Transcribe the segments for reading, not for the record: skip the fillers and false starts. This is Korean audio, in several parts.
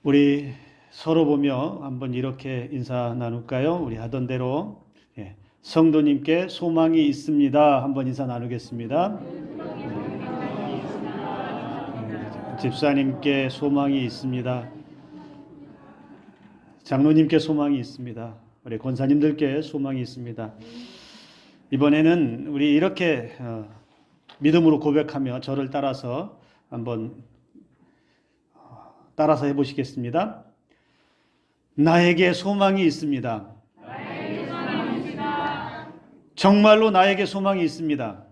우리 서로 보며 한번 이렇게 인사 나눌까요? 우리 하던 대로 성도님께 소망이 있습니다. 한번 인사 나누겠습니다. 집사님께 소망이 있습니다. 장로님께 소망이 있습니다. 우리 권사님들께 소망이 있습니다. 이번에는 우리 이렇게 믿음으로 고백하며 저를 따라서 한번 따라서 해보시겠습니다. 나에게 소망이 있습니다. 정말로 나에게 소망이 있습니다.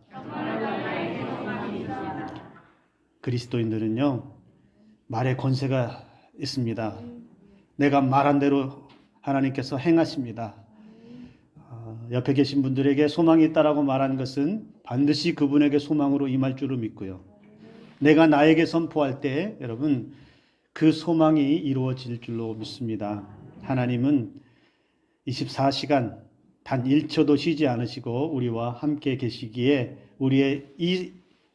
그리스도인들은요, 말에 권세가 있습니다. 내가 말한 대로 하나님께서 행하십니다. 옆에 계신 분들에게 소망이 있다라고 말한 것은 반드시 그분에게 소망으로 임할 줄을 믿고요. 내가 나에게 선포할 때 여러분 그 소망이 이루어질 줄로 믿습니다. 하나님은 24시간 단 1초도 쉬지 않으시고 우리와 함께 계시기에 우리의 이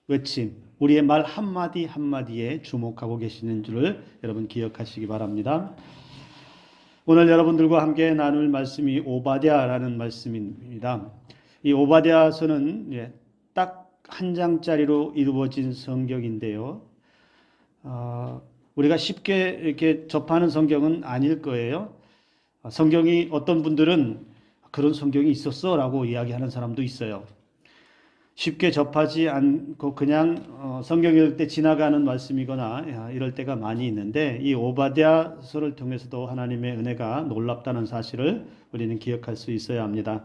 외침, 우리의 말 한마디 한마디에 주목하고 계시는 줄을 여러분 기억하시기 바랍니다. 오늘 여러분들과 함께 나눌 말씀이 오바댜라는 말씀입니다. 이 오바댜서는 딱 한 장짜리로 이루어진 성경인데요. 우리가 쉽게 이렇게 접하는 성경은 아닐 거예요. 성경이 어떤 분들은 그런 성경이 있었어 라고 이야기하는 사람도 있어요. 쉽게 접하지 않고 그냥 성경 읽을 때 지나가는 말씀이거나 이럴 때가 많이 있는데 이 오바댜서를 통해서도 하나님의 은혜가 놀랍다는 사실을 우리는 기억할 수 있어야 합니다.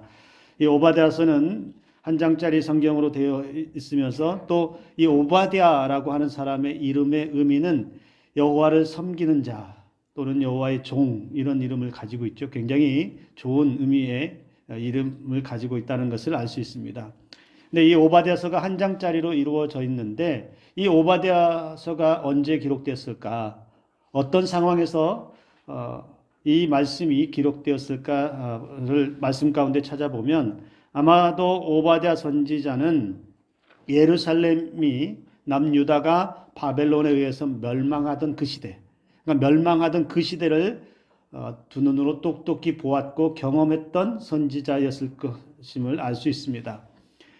이 오바댜서는 한 장짜리 성경으로 되어 있으면서 또 이 오바댜라고 하는 사람의 이름의 의미는 여호와를 섬기는 자 또는 여호와의 종 이런 이름을 가지고 있죠. 굉장히 좋은 의미의 이름을 가지고 있다는 것을 알 수 있습니다. 근데 이 오바댜서가 한 장짜리로 이루어져 있는데 이 오바댜서가 언제 기록됐을까? 어떤 상황에서 이 말씀이 기록되었을까를 말씀 가운데 찾아보면 아마도 오바댜 선지자는 예루살렘이 남유다가 바벨론에 의해서 멸망하던 그 시대, 그러니까 멸망하던 그 시대를 두 눈으로 똑똑히 보았고 경험했던 선지자였을 것임을 알 수 있습니다.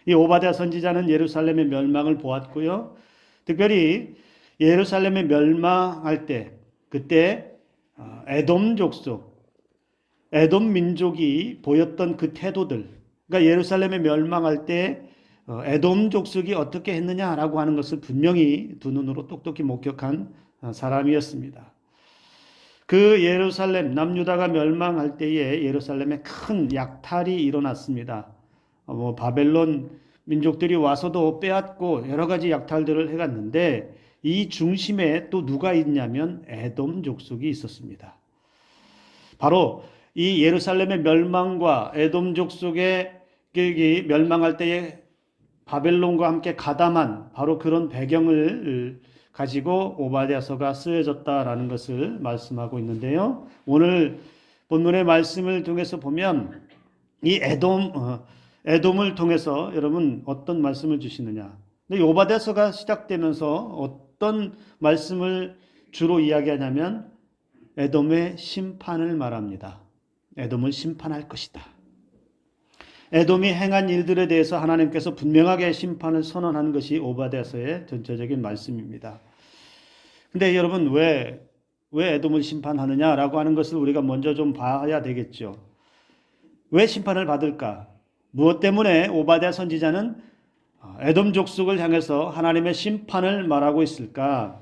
이 오바댜 선지자는 예루살렘의 멸망을 보았고요. 특별히 예루살렘의 멸망할 때 그때 에돔 족속, 에돔 민족이 보였던 그 태도들, 그러니까 예루살렘의 멸망할 때 에돔 족속이 어떻게 했느냐라고 하는 것을 분명히 두 눈으로 똑똑히 목격한 사람이었습니다. 그 예루살렘 남유다가 멸망할 때에 예루살렘에 큰 약탈이 일어났습니다. 바벨론 민족들이 와서도 빼앗고 여러 가지 약탈들을 해갔는데 이 중심에 또 누가 있냐면 에돔 족속이 있었습니다. 바로 이 예루살렘의 멸망과 에돔 족속의 멸망할 때에 바벨론과 함께 가담한 바로 그런 배경을 가지고 오바댜서가 쓰여졌다라는 것을 말씀하고 있는데요. 오늘 본문의 말씀을 통해서 보면 이 에돔을 통해서 여러분 어떤 말씀을 주시느냐. 근데 오바댜서가 시작되면서 어떤 말씀을 주로 이야기하냐면 에돔의 심판을 말합니다. 에돔을 심판할 것이다. 에돔이 행한 일들에 대해서 하나님께서 분명하게 심판을 선언한 것이 오바댜서의 전체적인 말씀입니다. 근데 여러분 왜 에돔을 심판하느냐라고 하는 것을 우리가 먼저 좀 봐야 되겠죠. 왜 심판을 받을까? 무엇 때문에 오바댜 선지자는 에돔 족속을 향해서 하나님의 심판을 말하고 있을까?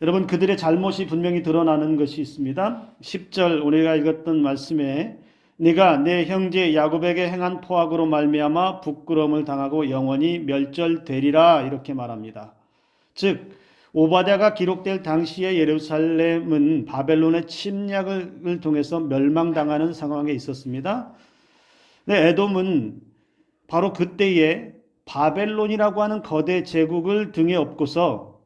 여러분 그들의 잘못이 분명히 드러나는 것이 있습니다. 10절 우리가 읽었던 말씀에 네가 내 형제 야곱에게 행한 포악으로 말미암아 부끄러움을 당하고 영원히 멸절되리라 이렇게 말합니다. 즉 오바댜가 기록될 당시에 예루살렘은 바벨론의 침략을 통해서 멸망당하는 상황에 있었습니다. 근데 에돔은 바로 그때에 바벨론이라고 하는 거대 제국을 등에 업고서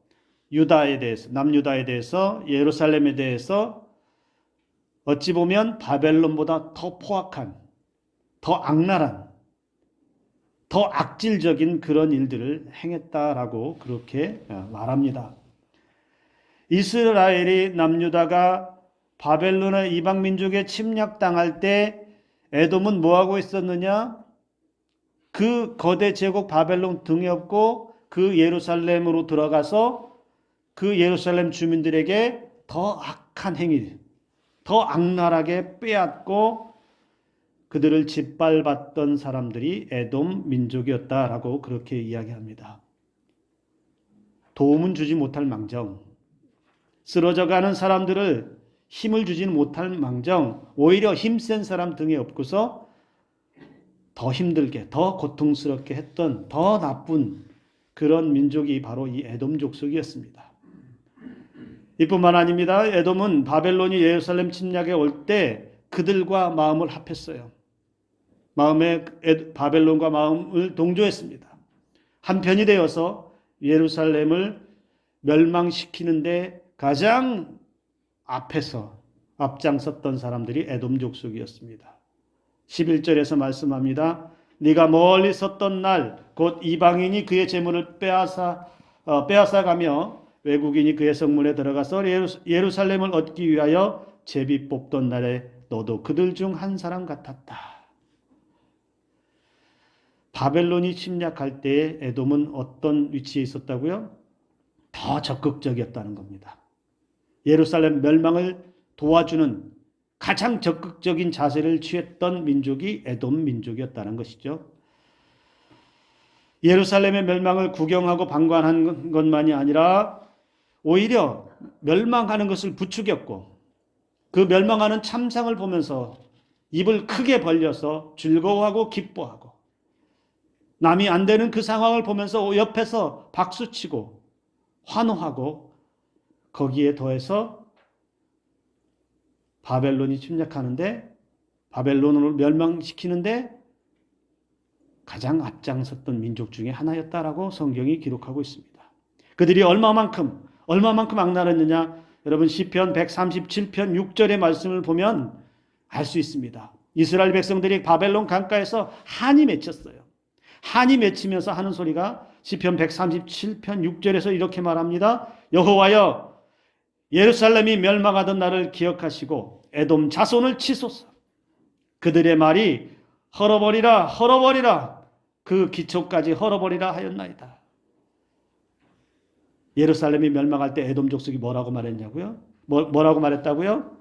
유다에 대해서 남유다에 대해서 예루살렘에 대해서 어찌 보면 바벨론보다 더 포악한, 더 악랄한, 더 악질적인 그런 일들을 행했다라고 그렇게 말합니다. 이스라엘이 남유다가 바벨론의 이방 민족에 침략당할 때 에돔은 뭐하고 있었느냐? 그 거대 제국 바벨론 등에 업고 그 예루살렘으로 들어가서 그 예루살렘 주민들에게 더 악한 행위, 더 악랄하게 빼앗고 그들을 짓밟았던 사람들이 에돔 민족이었다라고 그렇게 이야기합니다. 도움은 주지 못할 망정, 쓰러져가는 사람들을 힘을 주지는 못할 망정, 오히려 힘센 사람 등에 업고서 더 힘들게, 더 고통스럽게 했던 더 나쁜 그런 민족이 바로 이 에돔 족속이었습니다. 이뿐만 아닙니다. 에돔은 바벨론이 예루살렘 침략에 올 때 그들과 마음을 합했어요. 마음에 바벨론과 마음을 동조했습니다. 한편이 되어서 예루살렘을 멸망시키는데 가장 앞에서 앞장섰던 사람들이 에돔 족속이었습니다. 11절에서 말씀합니다. 네가 멀리 섰던 날 곧 이방인이 그의 재물을 빼앗아가며 외국인이 그의 성문에 들어가서 예루살렘을 얻기 위하여 제비 뽑던 날에 너도 그들 중 한 사람 같았다. 바벨론이 침략할 때 에돔은 어떤 위치에 있었다고요? 더 적극적이었다는 겁니다. 예루살렘 멸망을 도와주는 가장 적극적인 자세를 취했던 민족이 에돔 민족이었다는 것이죠. 예루살렘의 멸망을 구경하고 방관한 것만이 아니라 오히려 멸망하는 것을 부추겼고 그 멸망하는 참상을 보면서 입을 크게 벌려서 즐거워하고 기뻐하고 남이 안 되는 그 상황을 보면서 옆에서 박수치고 환호하고 거기에 더해서 바벨론이 침략하는데 바벨론을 멸망시키는데 가장 앞장섰던 민족 중에 하나였다라고 성경이 기록하고 있습니다. 그들이 얼마만큼 악랄했느냐? 여러분 시편 137편 6절의 말씀을 보면 알 수 있습니다. 이스라엘 백성들이 바벨론 강가에서 한이 맺혔어요. 한이 맺히면서 하는 소리가 시편 137편 6절에서 이렇게 말합니다. 여호와여 예루살렘이 멸망하던 날을 기억하시고 에돔 자손을 치소서. 그들의 말이 헐어버리라 헐어버리라 그 기초까지 헐어버리라 하였나이다. 예루살렘이 멸망할 때 에돔 족속이 뭐라고 말했냐고요? 뭐라고 말했다고요?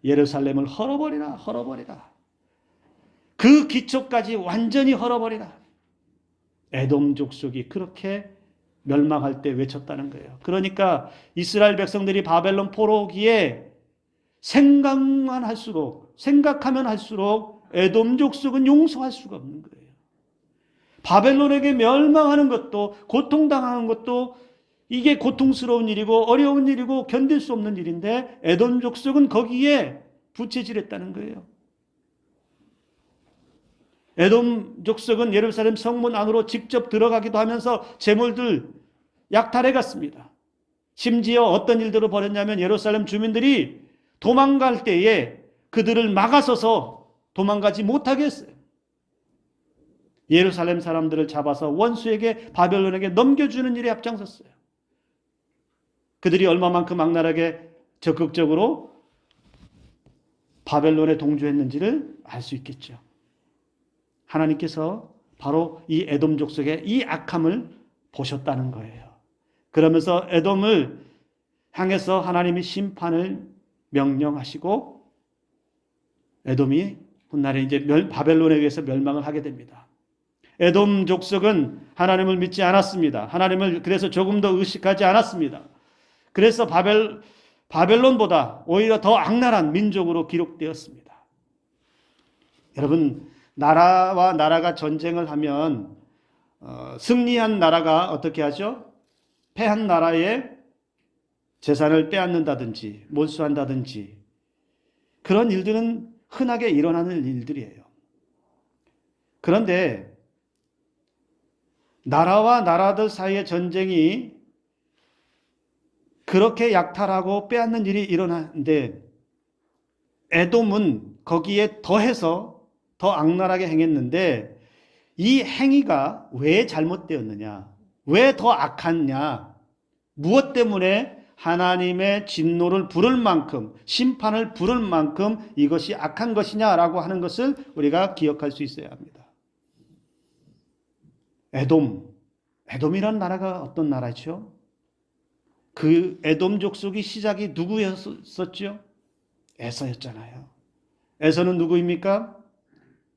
예루살렘을 헐어버리라 헐어버리라. 그 기초까지 완전히 헐어버리라. 에돔 족속이 그렇게 멸망할 때 외쳤다는 거예요. 그러니까 이스라엘 백성들이 바벨론 포로기에 생각하면 할수록 에돔 족속은 용서할 수가 없는 거예요. 바벨론에게 멸망하는 것도 고통당하는 것도 이게 고통스러운 일이고 어려운 일이고 견딜 수 없는 일인데 에돔 족속은 거기에 부채질했다는 거예요. 에돔 족속은 예루살렘 성문 안으로 직접 들어가기도 하면서 재물들 약탈해 갔습니다. 심지어 어떤 일들을 벌였냐면 예루살렘 주민들이 도망갈 때에 그들을 막아서서 도망가지 못하게 했어요. 예루살렘 사람들을 잡아서 원수에게 바벨론에게 넘겨주는 일에 앞장섰어요. 그들이 얼마만큼 악랄하게 적극적으로 바벨론에 동조했는지를 알 수 있겠죠. 하나님께서 바로 이 에돔 족속의 이 악함을 보셨다는 거예요. 그러면서 에돔을 향해서 하나님이 심판을 명령하시고 에돔이 훗날에 이제 바벨론에 의해서 멸망을 하게 됩니다. 에돔 족속은 하나님을 믿지 않았습니다. 하나님을 그래서 조금 더 의식하지 않았습니다. 그래서 바벨론보다 오히려 더 악랄한 민족으로 기록되었습니다. 여러분, 나라와 나라가 전쟁을 하면 승리한 나라가 어떻게 하죠? 패한 나라의 재산을 빼앗는다든지 몰수한다든지 그런 일들은 흔하게 일어나는 일들이에요. 그런데 나라와 나라들 사이의 전쟁이 그렇게 약탈하고 빼앗는 일이 일어나는데 에돔은 거기에 더해서 더 악랄하게 행했는데 이 행위가 왜 잘못되었느냐? 왜 더 악했냐? 무엇 때문에 하나님의 진노를 부를 만큼, 심판을 부를 만큼 이것이 악한 것이냐라고 하는 것을 우리가 기억할 수 있어야 합니다. 에돔이란 나라가 어떤 나라죠? 그 에돔 족속이 시작이 누구였었죠? 에서였잖아요. 에서는 누구입니까?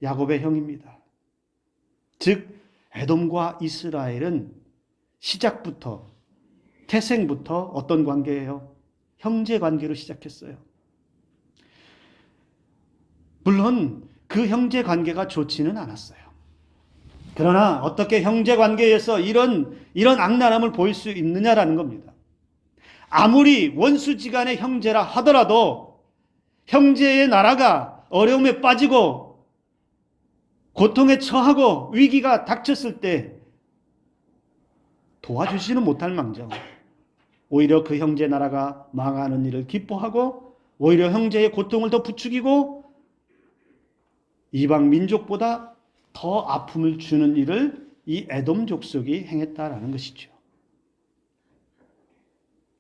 야곱의 형입니다. 즉 에돔과 이스라엘은 시작부터 태생부터 어떤 관계예요? 형제 관계로 시작했어요. 물론 그 형제 관계가 좋지는 않았어요. 그러나 어떻게 형제 관계에서 이런 악랄함을 보일 수 있느냐라는 겁니다. 아무리 원수지간의 형제라 하더라도 형제의 나라가 어려움에 빠지고 고통에 처하고 위기가 닥쳤을 때 도와주지는 못할 망정 오히려 그 형제 나라가 망하는 일을 기뻐하고 오히려 형제의 고통을 더 부추기고 이방 민족보다 더 아픔을 주는 일을 이 에돔 족속이 행했다라는 것이죠.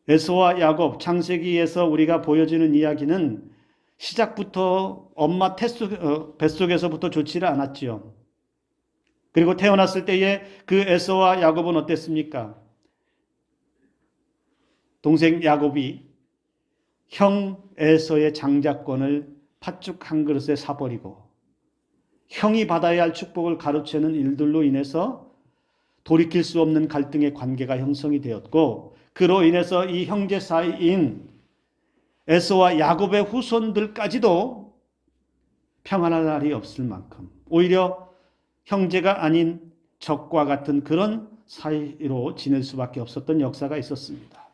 에서와 야곱 창세기에서 우리가 보여지는 이야기는 시작부터 엄마 뱃속에서부터 좋지를 않았지요. 그리고 태어났을 때에 그 에서와 야곱은 어땠습니까? 동생 야곱이 형 에서의 장자권을 팥죽 한 그릇에 사버리고 형이 받아야 할 축복을 가로채는 일들로 인해서 돌이킬 수 없는 갈등의 관계가 형성이 되었고 그로 인해서 이 형제 사이인 에서와 야곱의 후손들까지도 평안할 날이 없을 만큼 오히려 형제가 아닌 적과 같은 그런 사이로 지낼 수밖에 없었던 역사가 있었습니다.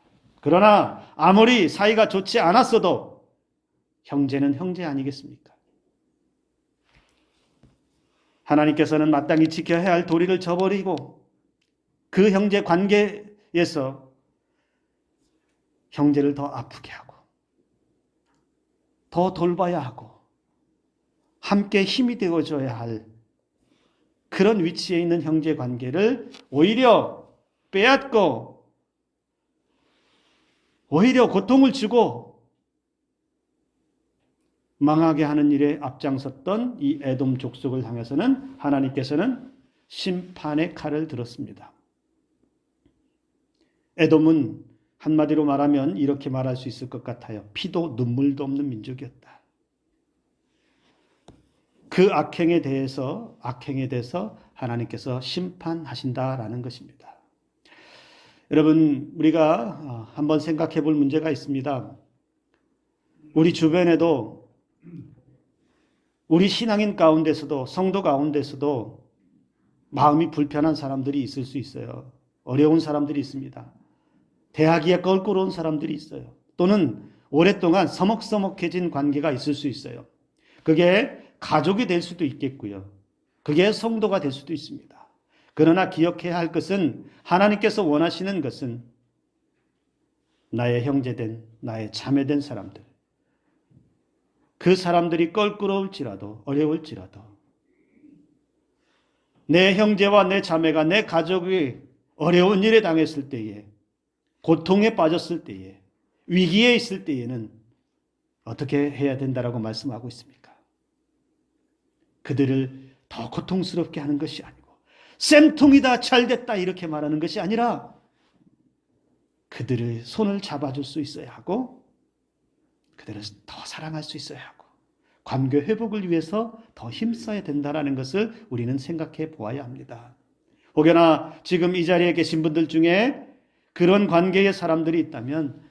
그러나 아무리 사이가 좋지 않았어도 형제는 형제 아니겠습니까? 하나님께서는 마땅히 지켜야 할 도리를 저버리고 그 형제 관계에서 형제를 더 아프게 하고 더 돌봐야 하고 함께 힘이 되어줘야 할 그런 위치에 있는 형제 관계를 오히려 빼앗고 오히려 고통을 주고 망하게 하는 일에 앞장섰던 이 에돔 족속을 향해서는 하나님께서는 심판의 칼을 들었습니다. 에돔은 한마디로 말하면 이렇게 말할 수 있을 것 같아요. 피도 눈물도 없는 민족이었다. 그 악행에 대해서 하나님께서 심판하신다라는 것입니다. 여러분, 우리가 한번 생각해 볼 문제가 있습니다. 우리 주변에도 우리 신앙인 가운데서도 성도 가운데서도 마음이 불편한 사람들이 있을 수 있어요. 어려운 사람들이 있습니다. 대하기에 껄끄러운 사람들이 있어요. 또는 오랫동안 서먹서먹해진 관계가 있을 수 있어요. 그게 가족이 될 수도 있겠고요. 그게 성도가 될 수도 있습니다. 그러나 기억해야 할 것은 하나님께서 원하시는 것은 나의 형제된 나의 자매된 사람들 그 사람들이 껄끄러울지라도 어려울지라도 내 형제와 내 자매가 내 가족이 어려운 일에 당했을 때에 고통에 빠졌을 때에 위기에 있을 때에는 어떻게 해야 된다라고 말씀하고 있습니까? 그들을 더 고통스럽게 하는 것이 아니고 쌤통이다 잘됐다 이렇게 말하는 것이 아니라 그들의 손을 잡아줄 수 있어야 하고 그들을 더 사랑할 수 있어야 하고 관계 회복을 위해서 더 힘써야 된다는 것을 우리는 생각해 보아야 합니다. 혹여나 지금 이 자리에 계신 분들 중에 그런 관계의 사람들이 있다면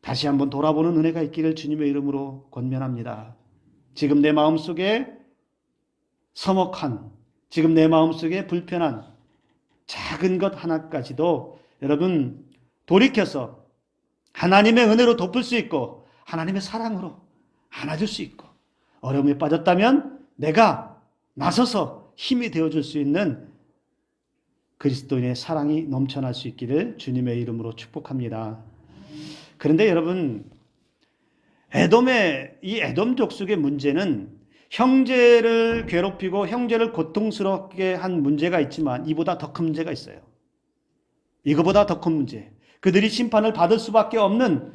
다시 한번 돌아보는 은혜가 있기를 주님의 이름으로 권면합니다. 지금 내 마음속에 서먹한 지금 내 마음속에 불편한 작은 것 하나까지도 여러분 돌이켜서 하나님의 은혜로 덮을 수 있고 하나님의 사랑으로 안아줄 수 있고 어려움에 빠졌다면 내가 나서서 힘이 되어줄 수 있는 그리스도인의 사랑이 넘쳐날 수 있기를 주님의 이름으로 축복합니다. 그런데 여러분 이 에돔 족속의 문제는 형제를 괴롭히고 형제를 고통스럽게 한 문제가 있지만 이보다 더 큰 문제가 있어요. 이거보다 더 큰 문제. 그들이 심판을 받을 수밖에 없는,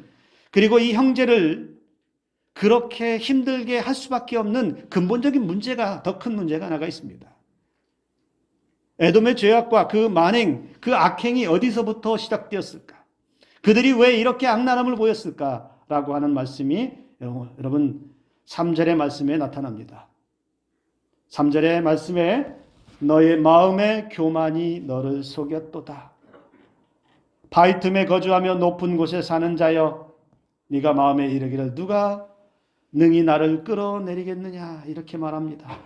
그리고 이 형제를 그렇게 힘들게 할 수밖에 없는 근본적인 문제가, 더 큰 문제가 하나가 있습니다. 에돔의 죄악과 그 만행, 그 악행이 어디서부터 시작되었을까? 그들이 왜 이렇게 악랄함을 보였을까라고 하는 말씀이 여러분 3절의 말씀에 나타납니다. 3절의 말씀에 너의 마음의 교만이 너를 속였도다. 바위 틈에 거주하며 높은 곳에 사는 자여, 네가 마음에 이르기를 누가 능히 나를 끌어내리겠느냐, 이렇게 말합니다.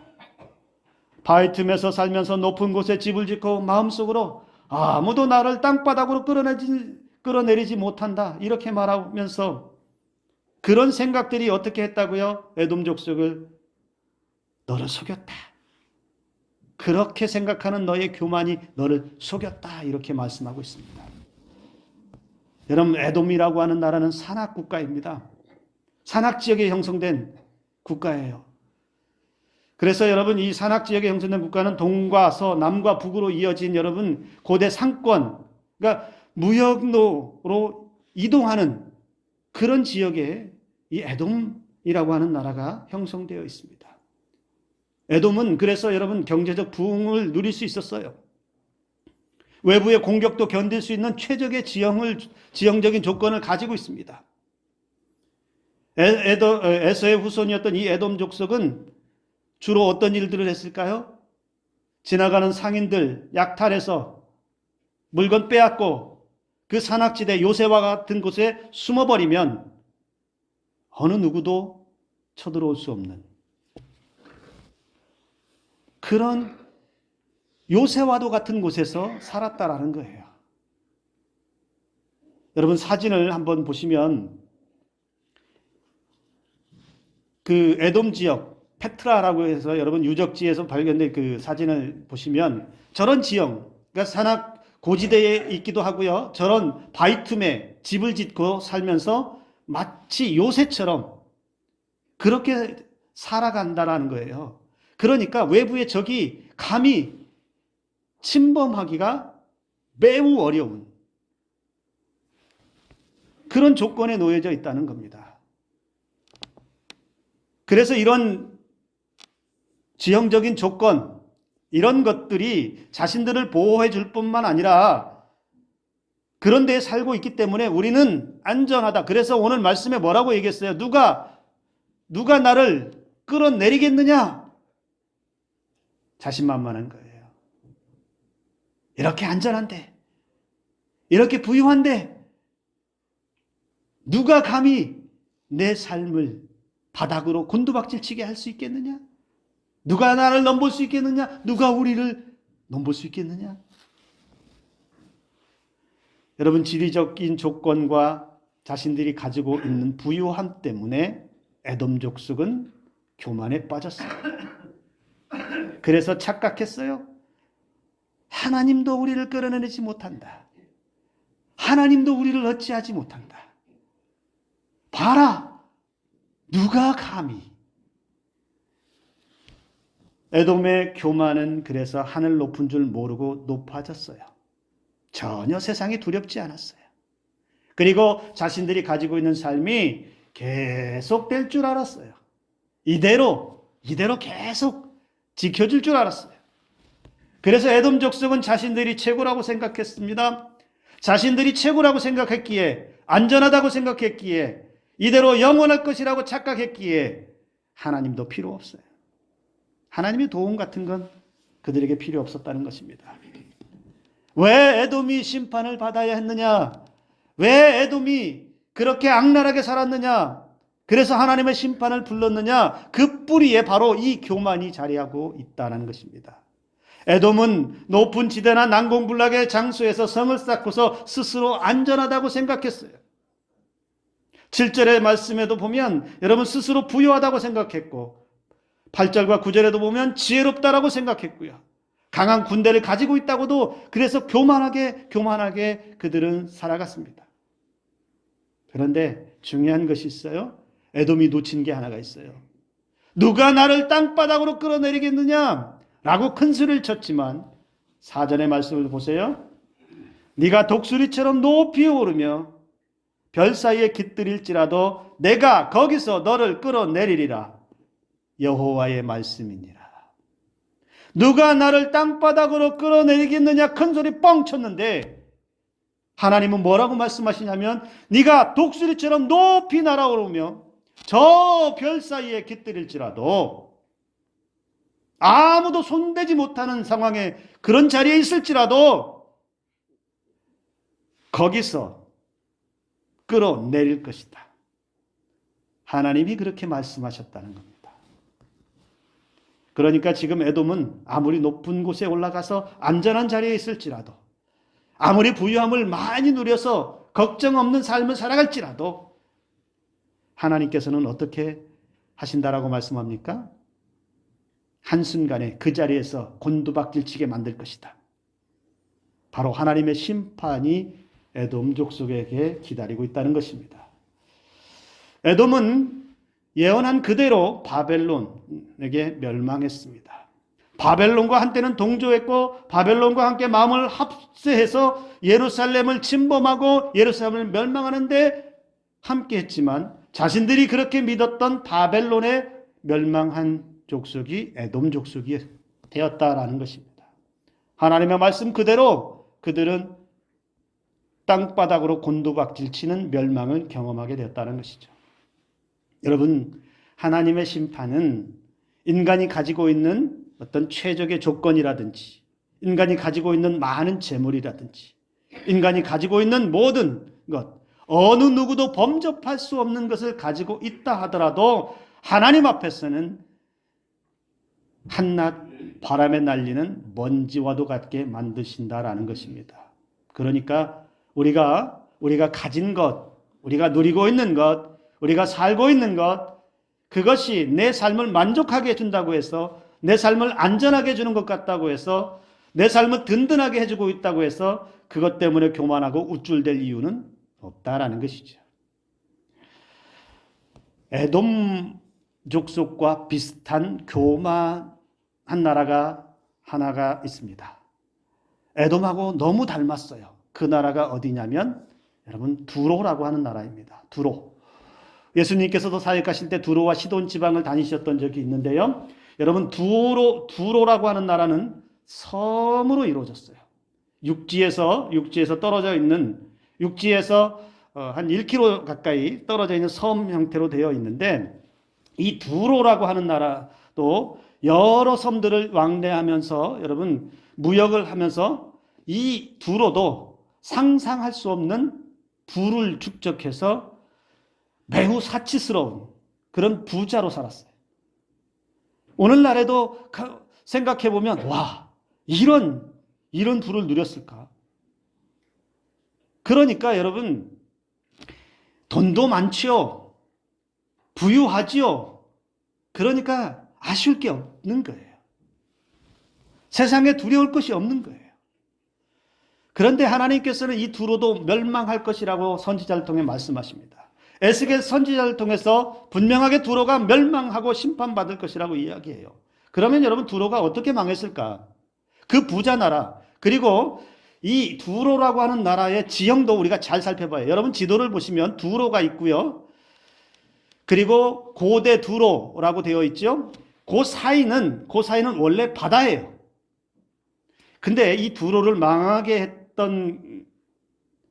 바위 틈에서 살면서 높은 곳에 집을 짓고 마음속으로 아무도 나를 땅바닥으로 끌어내리지 못한다, 이렇게 말하면서 그런 생각들이 어떻게 했다고요? 에돔 족속을 너를 속였다. 그렇게 생각하는 너의 교만이 너를 속였다, 이렇게 말씀하고 있습니다. 여러분, 에돔이라고 하는 나라는 산악국가입니다. 산악지역에 형성된 국가예요. 그래서 여러분, 이 산악지역에 형성된 국가는 동과 서, 남과 북으로 이어진 여러분 고대 상권, 그러니까 무역로로 이동하는 그런 지역에 이 에돔이라고 하는 나라가 형성되어 있습니다. 에돔은 그래서 여러분 경제적 부흥을 누릴 수 있었어요. 외부의 공격도 견딜 수 있는 최적의 지형적인 조건을 가지고 있습니다. 에서의 후손이었던 이 에돔 족속은 주로 어떤 일들을 했을까요? 지나가는 상인들 약탈해서 물건 빼앗고 그 산악지대 요새와 같은 곳에 숨어버리면 어느 누구도 쳐들어올 수 없는 그런 요새와도 같은 곳에서 살았다라는 거예요. 여러분, 사진을 한번 보시면 그 에돔 지역 페트라라고 해서 여러분 유적지에서 발견된 그 사진을 보시면 저런 지형, 그러니까 산악 고지대에 있기도 하고요, 저런 바위 틈에 집을 짓고 살면서 마치 요새처럼 그렇게 살아간다라는 거예요. 그러니까 외부의 적이 감히 침범하기가 매우 어려운 그런 조건에 놓여져 있다는 겁니다. 그래서 이런 지형적인 조건, 이런 것들이 자신들을 보호해 줄 뿐만 아니라 그런 데에 살고 있기 때문에 우리는 안전하다. 그래서 오늘 말씀에 뭐라고 얘기했어요? 누가 나를 끌어내리겠느냐? 자신만만한 거예요. 이렇게 안전한데, 이렇게 부유한데 누가 감히 내 삶을 바닥으로 곤두박질치게 할 수 있겠느냐? 누가 나를 넘볼 수 있겠느냐? 누가 우리를 넘볼 수 있겠느냐? 여러분, 지리적인 조건과 자신들이 가지고 있는 부유함 때문에 에돔 족속은 교만에 빠졌어요. 그래서 착각했어요. 하나님도 우리를 끌어내리지 못한다. 하나님도 우리를 어찌하지 못한다. 봐라, 누가 감히. 에돔의 교만은 그래서 하늘 높은 줄 모르고 높아졌어요. 전혀 세상이 두렵지 않았어요. 그리고 자신들이 가지고 있는 삶이 계속될 줄 알았어요. 이대로 계속 지켜질 줄 알았어요. 그래서 에돔 족속은 자신들이 최고라고 생각했습니다. 자신들이 최고라고 생각했기에, 안전하다고 생각했기에, 이대로 영원할 것이라고 착각했기에 하나님도 필요 없어요. 하나님의 도움 같은 건 그들에게 필요 없었다는 것입니다. 왜 에돔이 심판을 받아야 했느냐? 왜 에돔이 그렇게 악랄하게 살았느냐? 그래서 하나님의 심판을 불렀느냐? 그 뿌리에 바로 이 교만이 자리하고 있다는 것입니다. 에돔은 높은 지대나 난공불락의 장소에서 성을 쌓고서 스스로 안전하다고 생각했어요. 7절의 말씀에도 보면 여러분 스스로 부유하다고 생각했고, 8절과 9절에도 보면 지혜롭다라고 생각했고요. 강한 군대를 가지고 있다고도, 그래서 교만하게 그들은 살아갔습니다. 그런데 중요한 것이 있어요. 에돔이 놓친 게 하나가 있어요. 누가 나를 땅바닥으로 끌어내리겠느냐? 라고 큰 소리를 쳤지만 4절의 말씀을 보세요. 네가 독수리처럼 높이 오르며 별 사이에 깃들일지라도 내가 거기서 너를 끌어내리리라. 여호와의 말씀이니라. 누가 나를 땅바닥으로 끌어내리겠느냐 큰 소리 뻥 쳤는데 하나님은 뭐라고 말씀하시냐면 네가 독수리처럼 높이 날아오르며 저 별 사이에 깃들일지라도 아무도 손대지 못하는 상황에 그런 자리에 있을지라도 거기서 끌어내릴 것이다. 하나님이 그렇게 말씀하셨다는 겁니다. 그러니까 지금 에돔은 아무리 높은 곳에 올라가서 안전한 자리에 있을지라도 아무리 부유함을 많이 누려서 걱정 없는 삶을 살아갈지라도 하나님께서는 어떻게 하신다라고 말씀합니까? 한순간에 그 자리에서 곤두박질치게 만들 것이다. 바로 하나님의 심판이 에돔 족속에게 기다리고 있다는 것입니다. 에돔은 예언한 그대로 바벨론에게 멸망했습니다. 바벨론과 한때는 동조했고 바벨론과 함께 마음을 합세해서 예루살렘을 침범하고 예루살렘을 멸망하는데 함께했지만 자신들이 그렇게 믿었던 바벨론에 멸망한 족속이 에돔 족속이 되었다라는 것입니다. 하나님의 말씀 그대로 그들은 땅바닥으로 곤두박질치는 멸망을 경험하게 되었다는 것이죠. 여러분, 하나님의 심판은 인간이 가지고 있는 어떤 최적의 조건이라든지 인간이 가지고 있는 많은 재물이라든지 인간이 가지고 있는 모든 것, 어느 누구도 범접할 수 없는 것을 가지고 있다 하더라도 하나님 앞에서는 한낱 바람에 날리는 먼지와도 같게 만드신다라는 것입니다. 그러니까 우리가 가진 것, 우리가 누리고 있는 것, 우리가 살고 있는 것, 그것이 내 삶을 만족하게 해준다고 해서, 내 삶을 안전하게 해주는 것 같다고 해서, 내 삶을 든든하게 해주고 있다고 해서 그것 때문에 교만하고 우쭐댈 이유는 없다라는 것이죠. 에돔 족속과 비슷한 교만한 나라가 하나가 있습니다. 에돔하고 너무 닮았어요. 그 나라가 어디냐면 여러분 두로라고 하는 나라입니다. 두로. 예수님께서도 사역하실 때 두로와 시돈 지방을 다니셨던 적이 있는데요. 여러분 두로라고 하는 나라는 섬으로 이루어졌어요. 육지에서 떨어져 있는 육지에서 한 1km 가까이 떨어져 있는 섬 형태로 되어 있는데 이 두로라고 하는 나라도 여러 섬들을 왕래하면서 여러분 무역을 하면서 이 두로도 상상할 수 없는 부를 축적해서 매우 사치스러운 그런 부자로 살았어요. 오늘날에도 생각해 보면 와 이런 부를 누렸을까? 그러니까 여러분 돈도 많지요. 부유하지요. 그러니까 아쉬울 게 없는 거예요. 세상에 두려울 것이 없는 거예요. 그런데 하나님께서는 이 두로도 멸망할 것이라고 선지자를 통해 말씀하십니다. 에스겔 선지자를 통해서 분명하게 두로가 멸망하고 심판받을 것이라고 이야기해요. 그러면 여러분 두로가 어떻게 망했을까? 그 부자 나라 그리고 이 두로라고 하는 나라의 지형도 우리가 잘 살펴봐요. 여러분 지도를 보시면 두로가 있고요. 그리고 고대 두로라고 되어 있죠. 그 사이는 원래 바다예요. 근데 이 두로를 망하게 했던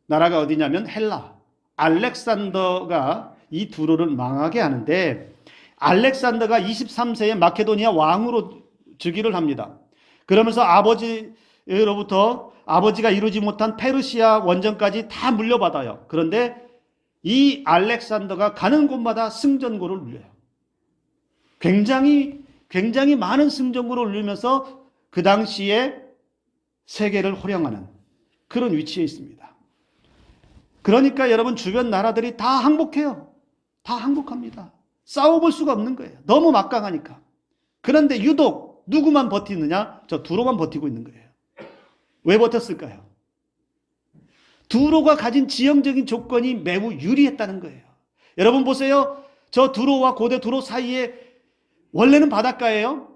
나라가 어디냐면 헬라. 알렉산더가 이 두로를 망하게 하는데 알렉산더가 23세에 마케도니아 왕으로 즉위를 합니다. 그러면서 아버지로부터 아버지가 이루지 못한 페르시아 원정까지 다 물려받아요. 그런데 이 알렉산더가 가는 곳마다 승전고를 울려요. 굉장히 많은 승전고를 울리면서 그 당시에 세계를 호령하는 그런 위치에 있습니다. 그러니까 여러분 주변 나라들이 다 항복해요. 다 항복합니다. 싸워볼 수가 없는 거예요. 너무 막강하니까. 그런데 유독 누구만 버티느냐? 저 두로만 버티고 있는 거예요. 왜 버텼을까요? 두로가 가진 지형적인 조건이 매우 유리했다는 거예요. 여러분 보세요. 저 두로와 고대 두로 사이에 원래는 바닷가예요.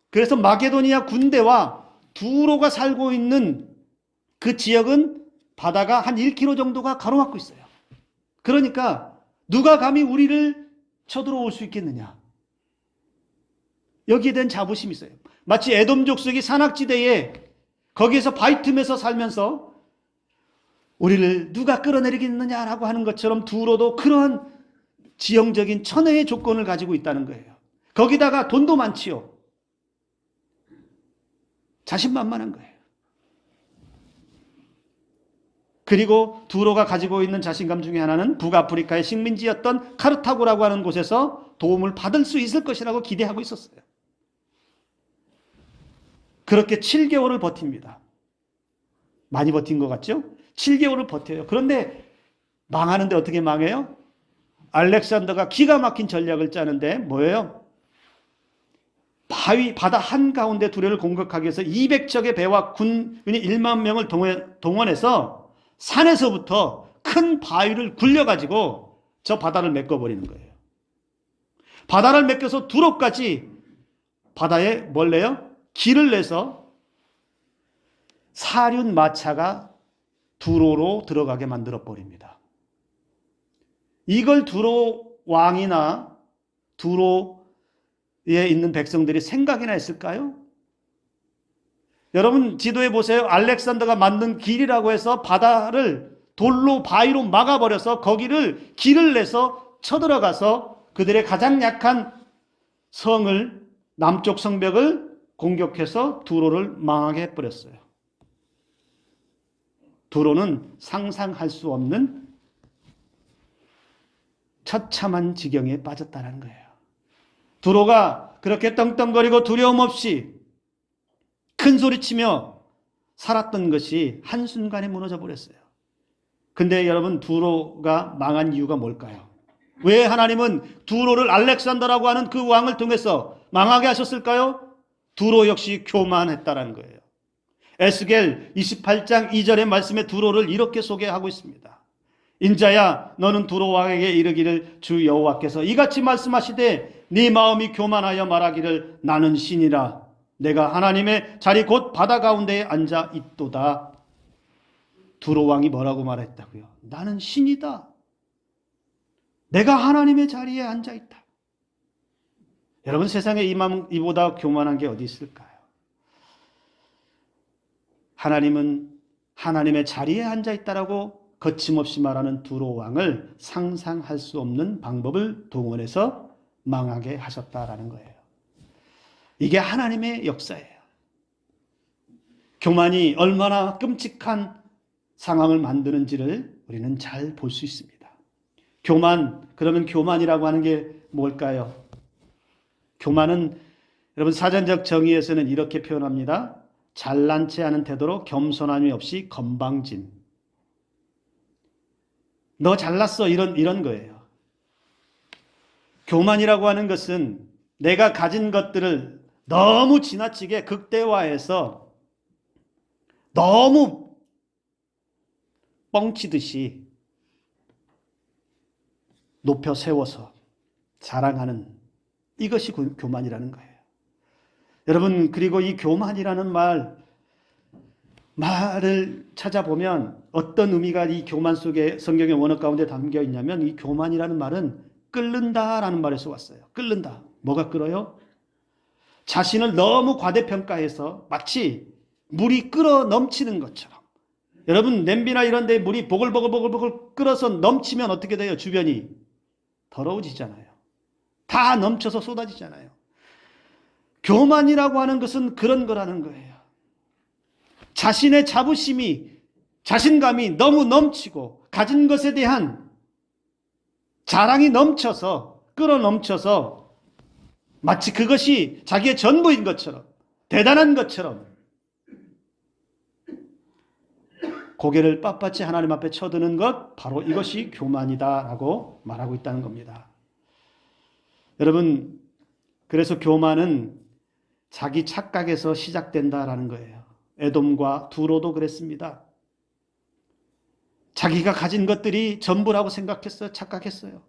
그래서 마게도니아 군대와 두로가 살고 있는 그 지역은 바다가 한 1km 정도가 가로막고 있어요. 그러니까 누가 감히 우리를 쳐들어올 수 있겠느냐. 여기에 대한 자부심이 있어요. 마치 에돔 족속이 산악지대에 거기에서 바위 틈에서 살면서 우리를 누가 끌어내리겠느냐라고 하는 것처럼 두로도 그러한 지형적인 천혜의 조건을 가지고 있다는 거예요. 거기다가 돈도 많지요. 자신만만한 거예요. 그리고 두로가 가지고 있는 자신감 중에 하나는 북아프리카의 식민지였던 카르타고라고 하는 곳에서 도움을 받을 수 있을 것이라고 기대하고 있었어요. 그렇게 7개월을 버팁니다. 많이 버틴 것 같죠? 7개월을 버텨요. 그런데 망하는데 어떻게 망해요? 알렉산더가 기가 막힌 전략을 짜는데 뭐예요? 바다 한가운데 두로를 공격하기 위해서 200척의 배와 군인이 1만 명을 동원해서 산에서부터 큰 바위를 굴려가지고 저 바다를 메꿔버리는 거예요. 바다를 메꿔서 두로까지 바다에 뭘 내요? 길을 내서 사륜 마차가 두로로 들어가게 만들어 버립니다. 이걸 두로 왕이나 두로에 있는 백성들이 생각이나 했을까요? 여러분 지도에 보세요. 알렉산더가 만든 길이라고 해서 바다를 돌로 바위로 막아버려서 거기를 길을 내서 쳐들어가서 그들의 가장 약한 성을 남쪽 성벽을 공격해서 두로를 망하게 해버렸어요. 두로는 상상할 수 없는 처참한 지경에 빠졌다는 거예요. 두로가 그렇게 떵떵거리고 두려움 없이 큰 소리치며 살았던 것이 한순간에 무너져 버렸어요. 근데 여러분 두로가 망한 이유가 뭘까요? 왜 하나님은 두로를 알렉산더라고 하는 그 왕을 통해서 망하게 하셨을까요? 두로 역시 교만했다라는 거예요. 에스겔 28장 2절의 말씀에 두로를 이렇게 소개하고 있습니다. 인자야 너는 두로 왕에게 이르기를 주 여호와께서 이같이 말씀하시되 네 마음이 교만하여 말하기를 나는 신이라 내가 하나님의 자리 곧 바다 가운데에 앉아 있도다. 두로 왕이 뭐라고 말했다고요? 나는 신이다. 내가 하나님의 자리에 앉아 있다. 여러분 세상에 이보다 교만한 게 어디 있을까요? 하나님은 하나님의 자리에 앉아 있다라고 거침없이 말하는 두로 왕을 상상할 수 없는 방법을 동원해서 망하게 하셨다라는 거예요. 이게 하나님의 역사예요. 교만이 얼마나 끔찍한 상황을 만드는지를 우리는 잘 볼 수 있습니다. 그러면 교만이라고 하는 게 뭘까요? 교만은 여러분 사전적 정의에서는 이렇게 표현합니다. 잘난 체 하는 태도로 겸손함이 없이 건방진. 너 잘났어 이런 거예요. 교만이라고 하는 것은 내가 가진 것들을 너무 지나치게 극대화해서 너무 뻥치듯이 높여 세워서 자랑하는 이것이 교만이라는 거예요. 여러분 그리고 이 교만이라는 말을 찾아보면 어떤 의미가 이 교만 속에 성경의 원어 가운데 담겨 있냐면 이 교만이라는 말은 끓는다라는 말에서 왔어요. 끓는다. 뭐가 끓어요? 자신을 너무 과대평가해서 마치 물이 끓어 넘치는 것처럼. 여러분 냄비나 이런 데 물이 보글보글 끓어서 넘치면 어떻게 돼요? 주변이 더러워지잖아요. 다 넘쳐서 쏟아지잖아요. 교만이라고 하는 것은 그런 거라는 거예요. 자신의 자신감이 너무 넘치고 가진 것에 대한 자랑이 끌어넘쳐서 마치 그것이 자기의 전부인 것처럼 대단한 것처럼 고개를 빳빳이 하나님 앞에 쳐드는 것 바로 이것이 교만이다라고 말하고 있다는 겁니다. 여러분 그래서 교만은 자기 착각에서 시작된다라는 거예요. 에돔과 두로도 그랬습니다. 자기가 가진 것들이 전부라고 생각했어요. 착각했어요.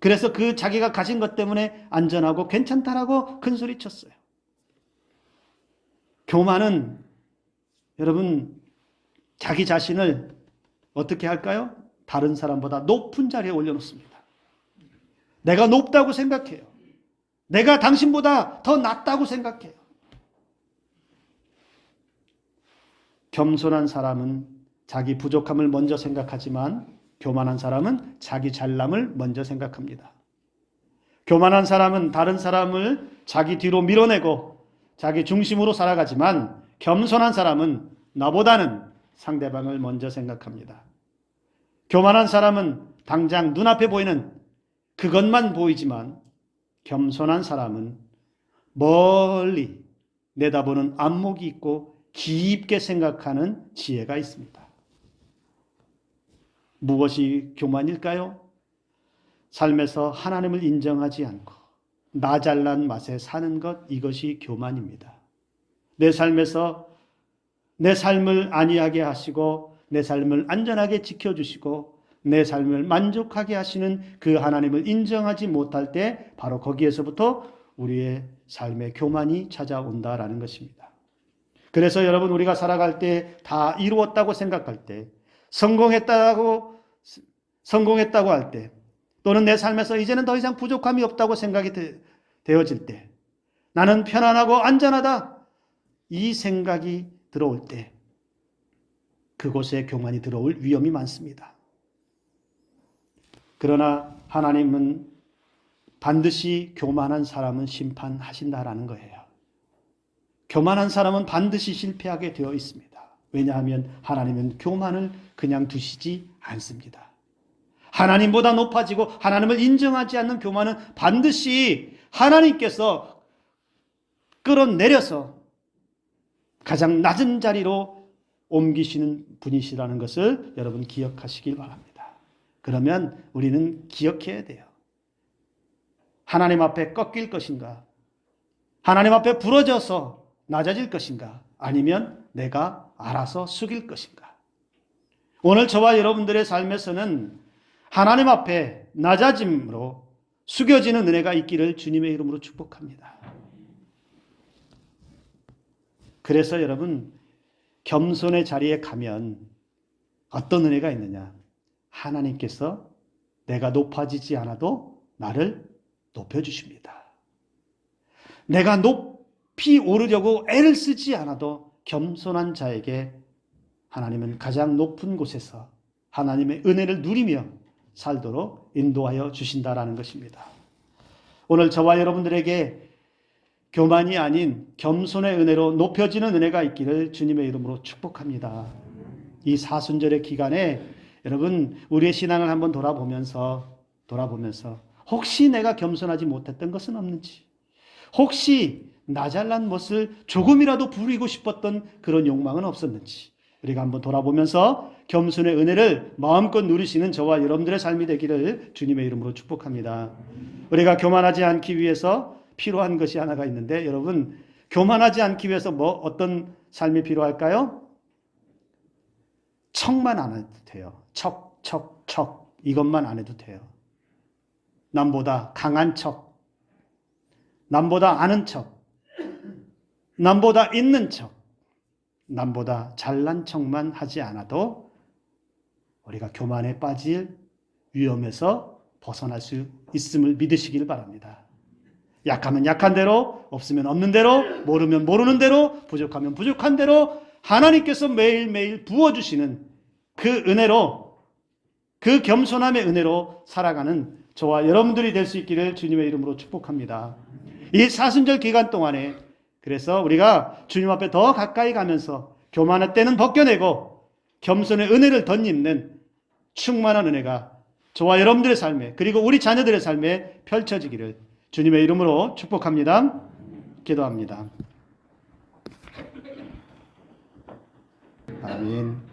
그래서 그 자기가 가진 것 때문에 안전하고 괜찮다라고 큰소리 쳤어요. 교만은 여러분 자기 자신을 어떻게 할까요? 다른 사람보다 높은 자리에 올려놓습니다. 내가 높다고 생각해요. 내가 당신보다 더 낫다고 생각해요. 겸손한 사람은 자기 부족함을 먼저 생각하지만 교만한 사람은 자기 잘남을 먼저 생각합니다. 교만한 사람은 다른 사람을 자기 뒤로 밀어내고 자기 중심으로 살아가지만 겸손한 사람은 나보다는 상대방을 먼저 생각합니다. 교만한 사람은 당장 눈앞에 보이는 그것만 보이지만 겸손한 사람은 멀리 내다보는 안목이 있고 깊게 생각하는 지혜가 있습니다. 무엇이 교만일까요? 삶에서 하나님을 인정하지 않고 나 잘난 맛에 사는 것, 이것이 교만입니다. 내 삶에서 내 삶을 안위하게 하시고 내 삶을 안전하게 지켜주시고 내 삶을 만족하게 하시는 그 하나님을 인정하지 못할 때 바로 거기에서부터 우리의 삶의 교만이 찾아온다라는 것입니다. 그래서 여러분, 우리가 살아갈 때 다 이루었다고 생각할 때, 성공했다고 할 때, 또는 내 삶에서 이제는 더 이상 부족함이 없다고 생각이 되어질 때, 나는 편안하고 안전하다, 이 생각이 들어올 때 그곳에 교만이 들어올 위험이 많습니다. 그러나 하나님은 반드시 교만한 사람은 심판하신다라는 거예요. 교만한 사람은 반드시 실패하게 되어 있습니다. 왜냐하면 하나님은 교만을 그냥 두시지 않습니다. 하나님보다 높아지고 하나님을 인정하지 않는 교만은 반드시 하나님께서 끌어내려서 가장 낮은 자리로 옮기시는 분이시라는 것을 여러분 기억하시길 바랍니다. 그러면 우리는 기억해야 돼요. 하나님 앞에 꺾일 것인가? 하나님 앞에 부러져서 낮아질 것인가? 아니면 내가 알아서 숙일 것인가? 오늘 저와 여러분들의 삶에서는 하나님 앞에 낮아짐으로 숙여지는 은혜가 있기를 주님의 이름으로 축복합니다. 그래서 여러분, 겸손의 자리에 가면 어떤 은혜가 있느냐? 하나님께서 내가 높아지지 않아도 나를 높여주십니다. 내가 높이 오르려고 애를 쓰지 않아도 겸손한 자에게 하나님은 가장 높은 곳에서 하나님의 은혜를 누리며 살도록 인도하여 주신다라는 것입니다. 오늘 저와 여러분들에게 교만이 아닌 겸손의 은혜로 높여지는 은혜가 있기를 주님의 이름으로 축복합니다. 이 사순절의 기간에 여러분, 우리의 신앙을 한번 돌아보면서 혹시 내가 겸손하지 못했던 것은 없는지, 혹시 나 잘난 것을 조금이라도 부리고 싶었던 그런 욕망은 없었는지 우리가 한번 돌아보면서 겸손의 은혜를 마음껏 누리시는 저와 여러분들의 삶이 되기를 주님의 이름으로 축복합니다. 우리가 교만하지 않기 위해서 필요한 것이 하나가 있는데, 여러분, 교만하지 않기 위해서 어떤 삶이 필요할까요? 척만 안 해도 돼요. 척. 이것만 안 해도 돼요. 남보다 강한 척, 남보다 아는 척, 남보다 있는 척, 남보다 잘난 척만 하지 않아도 우리가 교만에 빠질 위험에서 벗어날 수 있음을 믿으시길 바랍니다. 약하면 약한 대로, 없으면 없는 대로, 모르면 모르는 대로, 부족하면 부족한 대로 하나님께서 매일매일 부어주시는 그 은혜로, 그 겸손함의 은혜로 살아가는 저와 여러분들이 될 수 있기를 주님의 이름으로 축복합니다. 이 사순절 기간 동안에 그래서 우리가 주님 앞에 더 가까이 가면서 교만의 때는 벗겨내고 겸손의 은혜를 덧입는 충만한 은혜가 저와 여러분들의 삶에, 그리고 우리 자녀들의 삶에 펼쳐지기를 주님의 이름으로 축복합니다. 기도합니다. 아멘.